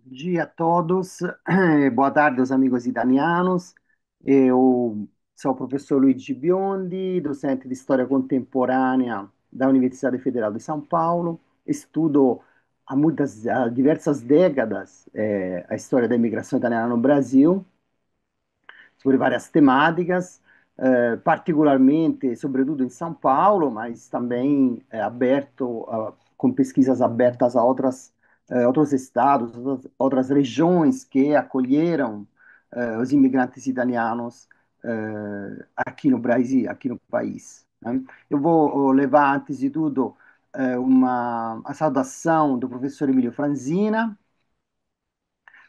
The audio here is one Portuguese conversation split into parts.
Dia a todos, boa tarde aos amigos italianos. Eu sou o professor Luigi Biondi, docente de História Contemporânea da Universidade Federal de São Paulo. Estudo há diversas décadas a história da imigração italiana no Brasil, sobre várias temáticas, particularmente, sobretudo em São Paulo, mas também aberto com pesquisas abertas a outros estados, outras regiões que acolheram os imigrantes italianos aqui no Brasil, aqui no país, né? Eu vou levar, antes de tudo, a saudação do professor Emílio Franzina.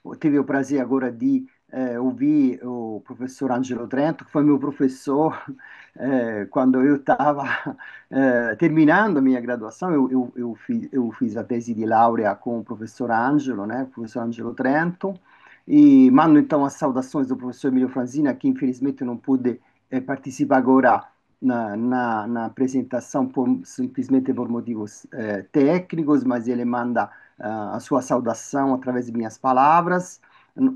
Eu tive o prazer agora de ouvir o professor Angelo Trento, que foi meu professor quando eu estava terminando a minha graduação. Eu fiz a tese de laurea com o professor Angelo, né, o professor Angelo Trento, e mando então as saudações do professor Emílio Franzina, que infelizmente não pude participar agora na apresentação simplesmente por motivos técnicos, mas ele manda a sua saudação através de minhas palavras.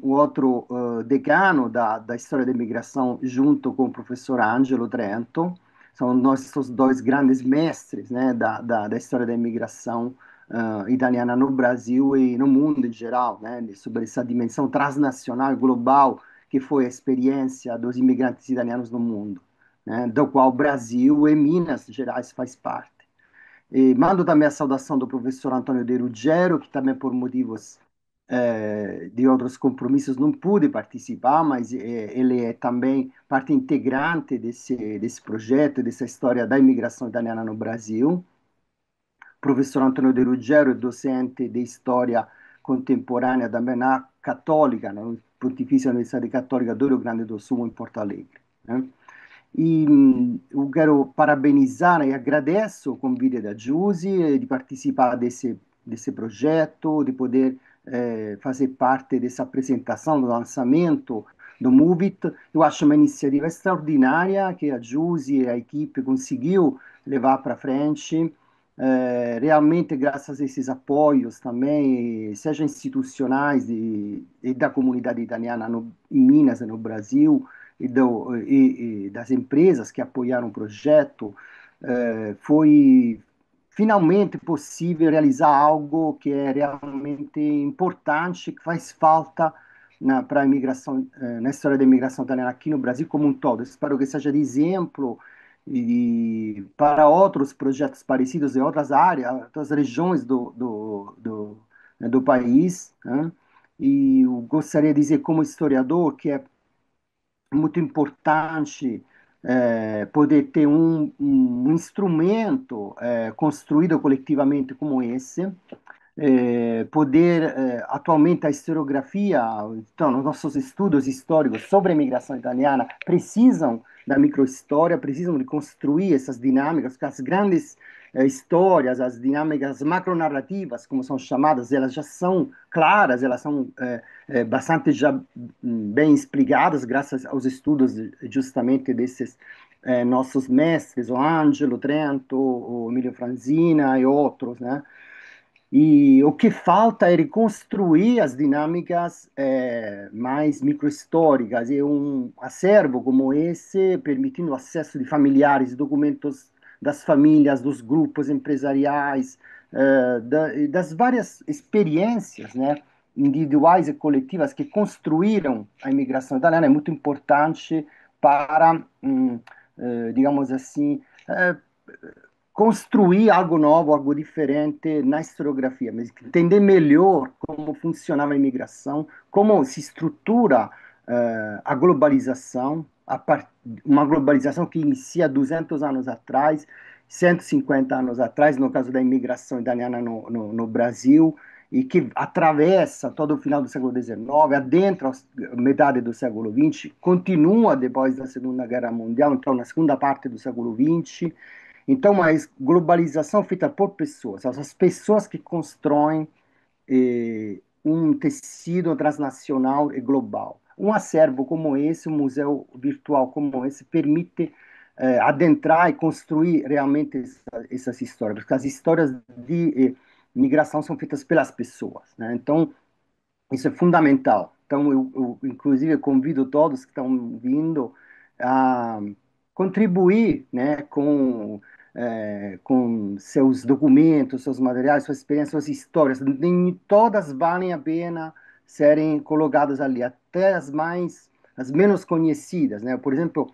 O outro decano da história da imigração, junto com o professor Angelo Trento, são nossos dois grandes mestres, né, da história da imigração italiana no Brasil e no mundo em geral, né, sobre essa dimensão transnacional e global que foi a experiência dos imigrantes italianos no mundo, né, do qual o Brasil e Minas Gerais faz parte. E mando também a saudação do professor Antônio De Ruggiero, que também por motivos de outros compromissos não pude participar, mas ele é também parte integrante desse projeto, dessa história da imigração italiana no Brasil. O professor Antônio De Ruggiero é docente de História Contemporânea também na Católica, na Pontifícia Universidade Católica do Rio Grande do Sul, em Porto Alegre, né? E eu quero parabenizar e agradeço o convite da Giusy de participar desse projeto, de poder fazer parte dessa apresentação, do lançamento do Movit. Eu acho uma iniciativa extraordinária que a Giusy e a equipe conseguiu levar para frente. Realmente, graças a esses apoios também, seja institucionais e da comunidade italiana em Minas e no Brasil, e das empresas que apoiaram o projeto, foi finalmente possível realizar algo que é realmente importante, que faz falta para a imigração, na história da imigração italiana aqui no Brasil como um todo. Espero que seja de exemplo e para outros projetos parecidos em outras áreas, outras regiões do país, né? E eu gostaria de dizer, como historiador, que é muito importante poder ter um instrumento construído coletivamente como esse, poder, atualmente, a historiografia, então, os nossos estudos históricos sobre a imigração italiana precisam da microhistória, precisam de construir essas dinâmicas, porque as grandes histórias, as dinâmicas macronarrativas, como são chamadas, elas já são claras, elas são bastante já bem explicadas, graças aos estudos justamente desses nossos mestres, o Angelo Trento, o Emilio Franzina e outros, né? E o que falta é reconstruir as dinâmicas mais microhistóricas e um acervo como esse, permitindo o acesso de familiares, documentos das famílias, dos grupos empresariais, das várias experiências, né, individuais e coletivas que construíram a imigração italiana, é muito importante para, digamos assim, construir algo novo, algo diferente na historiografia, mas entender melhor como funcionava a imigração, como se estrutura a globalização, uma globalização que inicia 200 anos atrás, 150 anos atrás, no caso da imigração italiana no Brasil, e que atravessa todo o final do século XIX, adentra a metade do século XX, continua depois da Segunda Guerra Mundial, então na segunda parte do século XX. Então, mas globalização feita por pessoas, as pessoas que constroem um tecido transnacional e global. Um acervo como esse, um museu virtual como esse, permite adentrar e construir realmente essas histórias, porque as histórias de migração são feitas pelas pessoas, né? Então, Isso é fundamental. Então, inclusive, eu convido todos que estão vindo a contribuir, né, com seus documentos, seus materiais, suas experiências, suas histórias. Todas valem a pena serem colocadas ali, até as menos conhecidas, né? Por exemplo,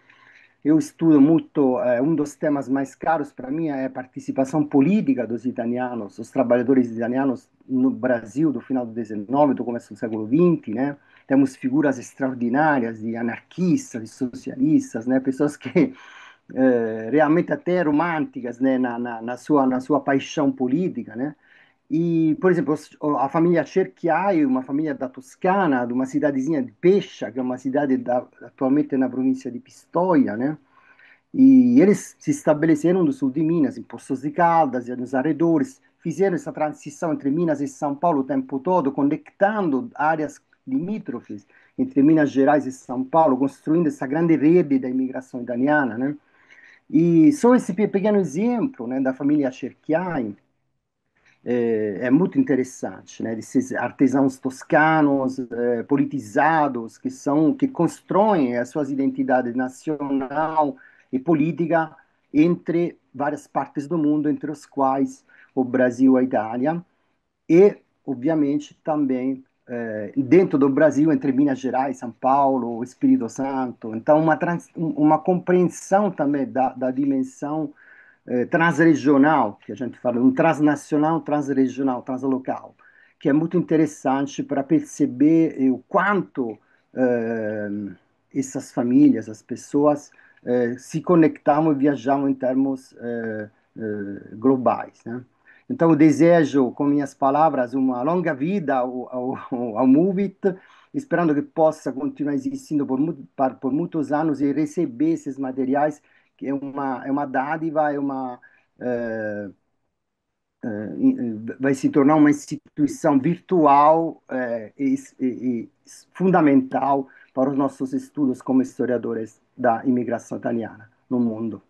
eu estudo muito, um dos temas mais caros para mim é a participação política dos italianos, os trabalhadores italianos no Brasil do final do XIX, do começo do século XX, né? Temos figuras extraordinárias de anarquistas, de socialistas, né? Pessoas que realmente até românticas, né? Na sua paixão política, né? E, por exemplo, a família Cerchiai, uma família da Toscana, de uma cidadezinha de Pescia, que é uma cidade atualmente na província de Pistoia, né? E eles se estabeleceram no sul de Minas, em Poços de Caldas e nos arredores, fizeram essa transição entre Minas e São Paulo o tempo todo, conectando áreas limítrofes entre Minas Gerais e São Paulo, construindo essa grande rede da imigração italiana, né? E só esse pequeno exemplo, né, da família Cerchiai é muito interessante, né? Desses artesãos toscanos, politizados, que constroem as suas identidades nacional e política entre várias partes do mundo, entre os quais o Brasil e a Itália, e, obviamente, também dentro do Brasil, entre Minas Gerais, São Paulo, Espírito Santo. Então, uma compreensão também da dimensão transregional, que a gente fala, um transnacional, transregional, translocal, que é muito interessante para perceber o quanto eh, essas famílias, as pessoas se conectavam e viajavam em termos globais, né? Então, eu desejo, com minhas palavras, uma longa vida ao Movit, esperando que possa continuar existindo por muitos anos e receber esses materiais, que é uma dádiva, eh, vai se tornar uma instituição virtual e fundamental para os nossos estudos como historiadores da imigração italiana no mundo.